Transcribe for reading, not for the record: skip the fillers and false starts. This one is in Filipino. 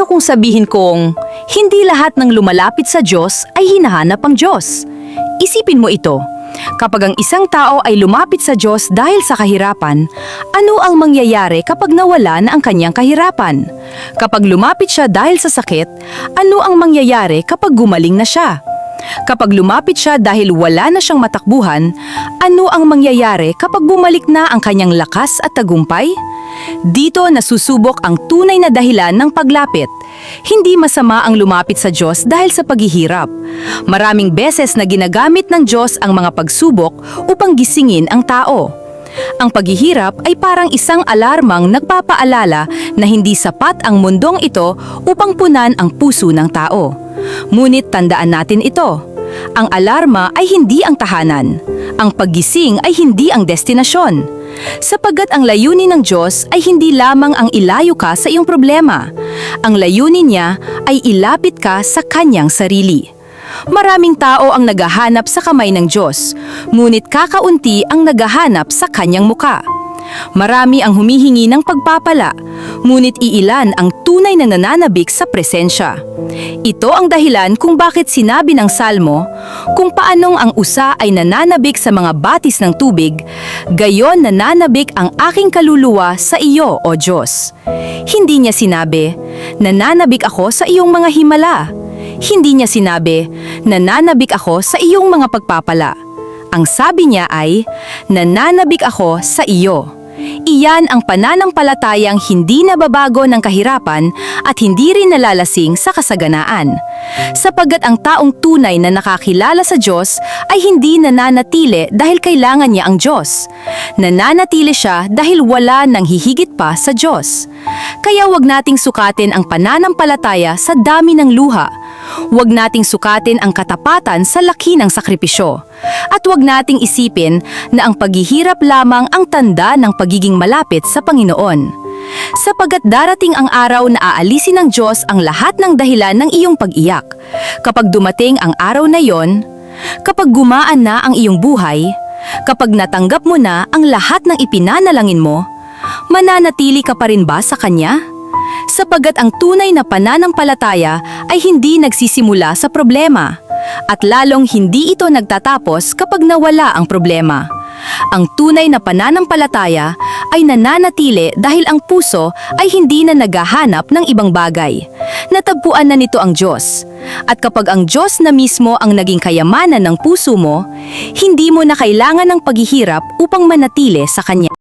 kung sabihin kong hindi lahat ng lumalapit sa Diyos ay hinahanap ang Diyos? Isipin mo ito. Kapag ang isang tao ay lumapit sa Diyos dahil sa kahirapan, ano ang mangyayari kapag nawala na ang kanyang kahirapan? Kapag lumapit siya dahil sa sakit, ano ang mangyayari kapag gumaling na siya? Kapag lumapit siya dahil wala na siyang matakbuhan, ano ang mangyayari kapag bumalik na ang kanyang lakas at tagumpay? Dito nasusubok ang tunay na dahilan ng paglapit. Hindi masama ang lumapit sa Diyos dahil sa paghihirap. Maraming beses na ginagamit ng Diyos ang mga pagsubok upang gisingin ang tao. Ang paghihirap ay parang isang alarmang nagpapaalala na hindi sapat ang mundong ito upang punan ang puso ng tao. Ngunit tandaan natin ito. Ang alarma ay hindi ang tahanan. Ang paggising ay hindi ang destinasyon. Sapagkat ang layunin ng Diyos ay hindi lamang ang ilayo ka sa iyong problema. Ang layunin niya ay ilapit ka sa kanyang sarili. Maraming tao ang naghahanap sa kamay ng Diyos, ngunit kakaunti ang naghahanap sa kanyang muka. Marami ang humihingi ng pagpapala, ngunit iilan ang tunay na nananabik sa presensya. Ito ang dahilan kung bakit sinabi ng Salmo, kung paanong ang usa ay nananabik sa mga batis ng tubig, gayon nananabik ang aking kaluluwa sa iyo, O Diyos. Hindi niya sinabi, nananabik ako sa iyong mga himala. Hindi niya sinabi, nananabik ako sa iyong mga pagpapala. Ang sabi niya ay, nananabik ako sa iyo. Iyan ang pananampalatayang hindi nababago ng kahirapan at hindi rin nalalasing sa kasaganaan. Sapagkat ang taong tunay na nakakilala sa Diyos ay hindi nananatili dahil kailangan niya ang Diyos. Nananatili siya dahil wala nang hihigit pa sa Diyos. Kaya wag nating sukatin ang pananampalataya sa dami ng luha. Huwag nating sukatin ang katapatan sa laki ng sakripisyo. At huwag nating isipin na ang paghihirap lamang ang tanda ng pagiging malapit sa Panginoon. Sapagkat darating ang araw na aalisin ng Diyos ang lahat ng dahilan ng iyong pag-iyak. Kapag dumating ang araw na yon, kapag gumaan na ang iyong buhay, kapag natanggap mo na ang lahat ng ipinanalangin mo, mananatili ka pa rin ba sa Kanya? Sapagkat ang tunay na pananampalataya ay hindi nagsisimula sa problema, at lalong hindi ito nagtatapos kapag nawala ang problema. Ang tunay na pananampalataya ay nananatili dahil ang puso ay hindi na naghahanap ng ibang bagay. Natagpuan na nito ang Diyos. At kapag ang Diyos na mismo ang naging kayamanan ng puso mo, hindi mo na kailangan ng paghihirap upang manatili sa Kanya.